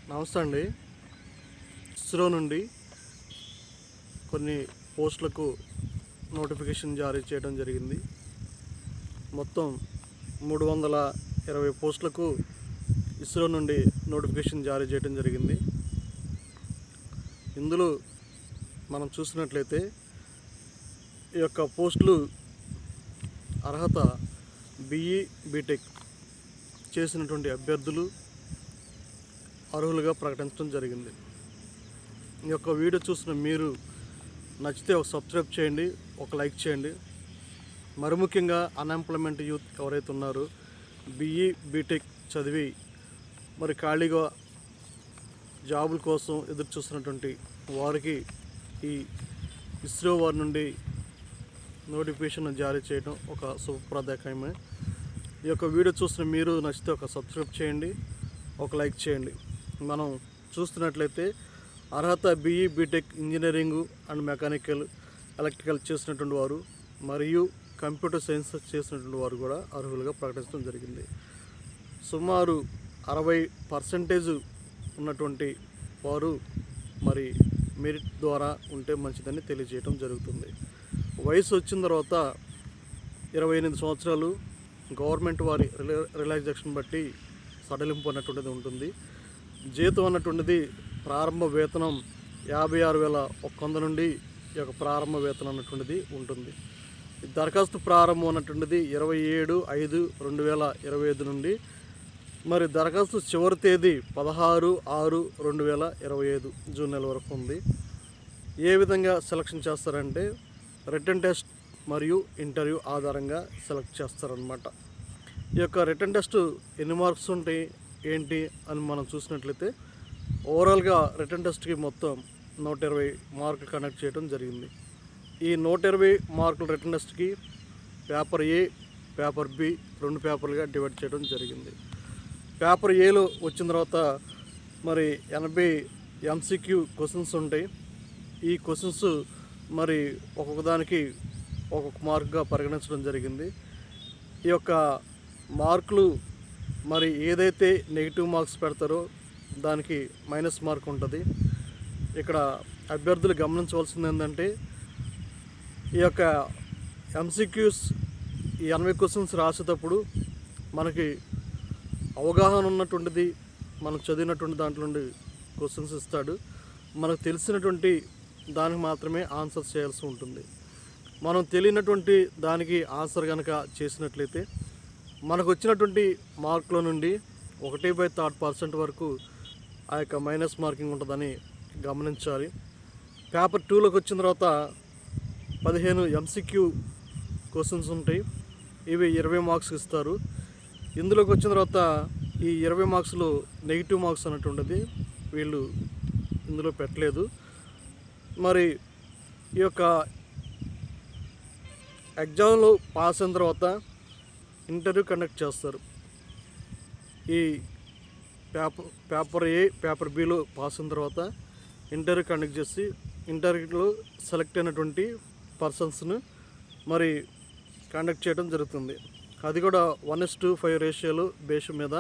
నమస్తే అండి. ఇస్రో నుండి కొన్ని పోస్టులకు నోటిఫికేషన్ జారీ చేయడం జరిగింది. మొత్తం 320 పోస్టులకు ఇస్రో నుండి నోటిఫికేషన్ జారీ చేయడం జరిగింది. ఇందులో మనం చూసినట్లయితే ఈ యొక్క పోస్టులు అర్హత BE బీటెక్ చేసినటువంటి అభ్యర్థులు అర్హులుగా ప్రకటించడం జరిగింది. ఈ యొక్క వీడియో చూసిన మీరు నచ్చితే ఒక సబ్స్క్రైబ్ చేయండి, ఒక లైక్ చేయండి. మరి ముఖ్యంగా అన్ఎంప్లాయ్మెంట్ యూత్ ఎవరైతే ఉన్నారో BE బీటెక్ చదివి మరి ఖాళీగా జాబుల కోసం ఎదురు చూస్తున్నటువంటి వారికి ఈ ఇస్రో వారి నుండి నోటిఫికేషన్ జారీ చేయడం ఒక శుభప్రదాయకమే. ఈ యొక్క వీడియో చూసిన మీరు నచ్చితే ఒక సబ్స్క్రైబ్ చేయండి, ఒక లైక్ చేయండి. మనం చూస్తున్నట్లయితే అర్హత BE B Tech engineering and mechanical, electrical చేసినటువంటి వారు మరియు కంప్యూటర్ సైన్స్ చేసినటువంటి వారు కూడా అర్హులుగా ప్రకటించడం జరిగింది. సుమారు 60% ఉన్నటువంటి వారు మరి మెరిట్ ద్వారా ఉంటే మంచిదని తెలియజేయడం జరుగుతుంది. వయసు వచ్చిన తర్వాత 28 సంవత్సరాలు గవర్నమెంట్ వారి రిలాక్సేషన్ బట్టి సడలింపు అన్నటువంటిది ఉంటుంది. జీతం అన్నటువంటిది ప్రారంభ వేతనం 56,100 నుండి ఈ యొక్క ప్రారంభ వేతనం అన్నటువంటిది ఉంటుంది. దరఖాస్తు ప్రారంభం అన్నటువంటిది 27/5/2025 నుండి మరి దరఖాస్తు చివరి తేదీ 16/6/2025 జూన్ నెల వరకు ఉంది. ఏ విధంగా సెలక్షన్ చేస్తారంటే రిటన్ టెస్ట్ మరియు ఇంటర్వ్యూ ఆధారంగా సెలెక్ట్ చేస్తారనమాట. ఈ యొక్క రిటన్ టెస్ట్ ఎన్ని మార్క్స్ ఉంటాయి ఏంటి అని మనం చూసినట్లయితే ఓవరాల్గా రిటన్ టెస్ట్కి మొత్తం 120 మార్కులు కండక్ట్ చేయడం జరిగింది. ఈ 120 మార్కుల రిటన్ టెస్ట్కి పేపర్ A, పేపర్ B 2 పేపర్లుగా డివైడ్ చేయడం జరిగింది. పేపర్ Aలో వచ్చిన తర్వాత మరి 80 MCQ క్వశ్చన్స్ ఉంటాయి. ఈ క్వశ్చన్స్ మరి ఒక్కొక్క దానికి ఒక్కొక్క మార్కుగా పరిగణించడం జరిగింది. ఈ యొక్క మార్కులు మరి ఏదైతే నెగిటివ్ మార్క్స్ పెడతారో దానికి మైనస్ మార్క్ ఉంటుంది. ఇక్కడ అభ్యర్థులు గమనించవలసింది ఏంటంటే ఈ యొక్క MCQs ఈ 80 క్వశ్చన్స్ రాసేటప్పుడు మనకి అవగాహన ఉన్నటువంటిది మనం చదివినటువంటి దాంట్లో నుండి క్వశ్చన్స్ ఇస్తాడు. మనకు తెలిసినటువంటి దానికి మాత్రమే ఆన్సర్ చేయాల్సి ఉంటుంది. మనం తెలియనటువంటి దానికి ఆన్సర్ కనుక చేసినట్లయితే మనకు వచ్చినటువంటి మార్కుల నుండి 1/3% వరకు ఆ యొక్క మైనస్ మార్కింగ్ ఉంటుందని గమనించాలి. పేపర్ 2లోకి వచ్చిన తర్వాత 15 MCQ క్వశ్చన్స్ ఉంటాయి. ఇవి 20 మార్క్స్ ఇస్తారు. ఇందులోకి వచ్చిన తర్వాత ఈ 20 మార్క్స్లో నెగిటివ్ మార్క్స్ అన్నటువంటిది వీళ్ళు ఇందులో పెట్టలేదు. మరి ఈ యొక్క ఎగ్జామ్లో పాస్ అయిన తర్వాత ఇంటర్వ్యూ కండక్ట్ చేస్తారు. ఈ పేపర్ A, పేపర్ Bలో పాస్ అయిన తర్వాత ఇంటర్వ్యూ కండక్ట్ చేసి ఇంటర్వ్యూలో సెలెక్ట్ అయినటువంటి పర్సన్స్ను మరి కండక్ట్ చేయడం జరుగుతుంది. అది కూడా 1:5 రేషియోలో బేస్ మీద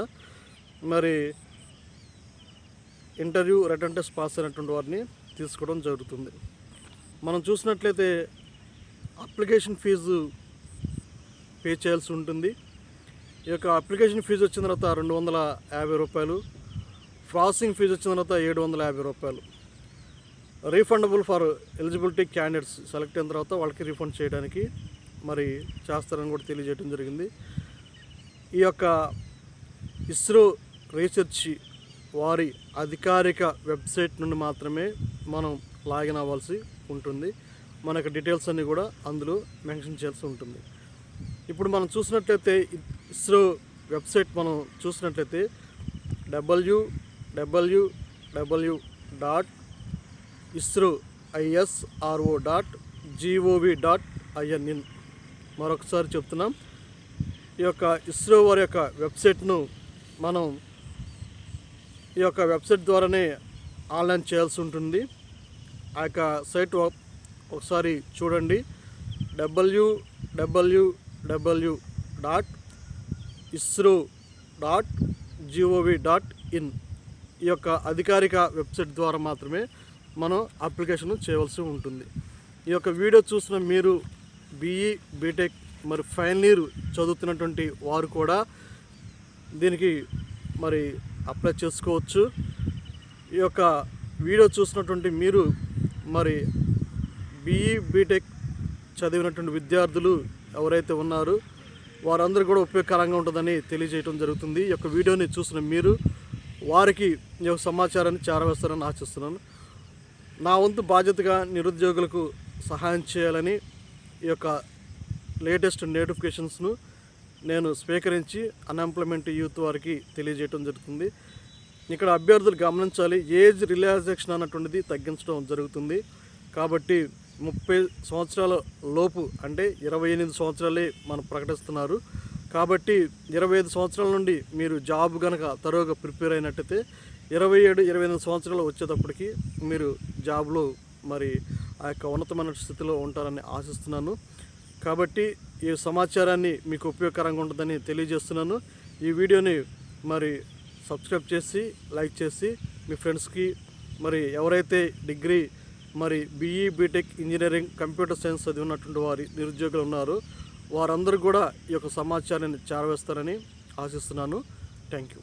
మరి ఇంటర్వ్యూ రిటన్ టెస్ట్ పాస్ అయినటువంటి వారిని తీసుకోవడం జరుగుతుంది. మనం చూసినట్లయితే అప్లికేషన్ ఫీజు పే చేయాల్సి ఉంటుంది. ఈ యొక్క అప్లికేషన్ ఫీజు వచ్చిన తర్వాత 250 రూపాయలు, ప్రాసెసింగ్ ఫీజు వచ్చిన తర్వాత 750 రూపాయలు. Refundable for eligibility candidates select అయిన తర్వాత వాళ్ళకి రీఫండ్ చేయడానికి మరి చేస్తారని కూడా తెలియజేయడం జరిగింది. ఈ యొక్క ఇస్రో రీసెర్చ్ వారి అధికారిక వెబ్సైట్ నుండి మాత్రమే మనం లాగిన్ అవ్వాల్సి ఉంటుంది. మనకు డీటెయిల్స్ అన్నీ కూడా అందులో మెన్షన్ చేయాల్సి ఉంటుంది. ఇప్పుడు మనం చూసినట్లయితే ఇస్రో వెబ్సైట్ మనం చూసినట్లయితే www.isro.gov.in. మరొకసారి చెప్తున్నాం. ఈ యొక్క ఇస్రో వారి యొక్క వెబ్సైట్ను మనం ఈ యొక్క వెబ్సైట్ ద్వారానే ఆన్లైన్ చేయాల్సి ఉంటుంది. ఆ యొక్క సైట్ ఒకసారి చూడండి. www.isro.gov.in ఈ యొక్క అధికారిక వెబ్సైట్ ద్వారా మాత్రమే మనం అప్లికేషన్ చేయవలసి ఉంటుంది. ఈ యొక్క వీడియో చూసిన మీరు బీఈ బీటెక్ మరి ఫైనల్ ఇయర్ చదువుతున్నటువంటి వారు కూడా దీనికి మరి అప్లై చేసుకోవచ్చు. ఈ యొక్క వీడియో చూసినటువంటి మీరు మరి బీఈ బీటెక్ చదివినటువంటి విద్యార్థులు ఎవరైతే ఉన్నారో వారందరూ కూడా ఉపయోగకరంగా ఉంటుందని తెలియజేయడం జరుగుతుంది. ఈ యొక్క వీడియోని చూసిన మీరు వారికి ఈ యొక్క సమాచారాన్ని చేరవేస్తారని ఆశిస్తున్నాను. నా వంతు బాధ్యతగా నిరుద్యోగులకు సహాయం చేయాలని ఈ యొక్క లేటెస్ట్ నోటిఫికేషన్స్ను నేను స్వీకరించి అన్ఎంప్లాయ్మెంట్ యూత్ వారికి తెలియజేయడం జరుగుతుంది. ఇక్కడ అభ్యర్థులు గమనించాలి, ఏజ్ రిలాక్సేషన్ అన్నటువంటిది తగ్గించడం జరుగుతుంది. కాబట్టి 30 సంవత్సరాల లోపు అంటే 28 సంవత్సరాలే మనం ప్రకటిస్తున్నారు. కాబట్టి 25 సంవత్సరాల నుండి మీరు జాబ్ కనుక తరువుగా ప్రిపేర్ అయినట్టయితే 27-28 సంవత్సరాలు వచ్చేటప్పటికి మీరు జాబ్లో మరి ఆ యొక్క ఉన్నతమైన స్థితిలో ఉంటారని ఆశిస్తున్నాను. కాబట్టి ఈ సమాచారాన్ని మీకు ఉపయోగకరంగా ఉంటుందని తెలియజేస్తున్నాను. ఈ వీడియోని మరి సబ్స్క్రైబ్ చేసి లైక్ చేసి మీ ఫ్రెండ్స్కి మరి ఎవరైతే డిగ్రీ మరి BE B Tech engineering computer science చదివినటువంటి వారి నిరుద్యోగులు ఉన్నారో వారందరూ కూడా ఈ యొక్క సమాచారాన్ని చేరవేస్తారని ఆశిస్తున్నాను. Thank you.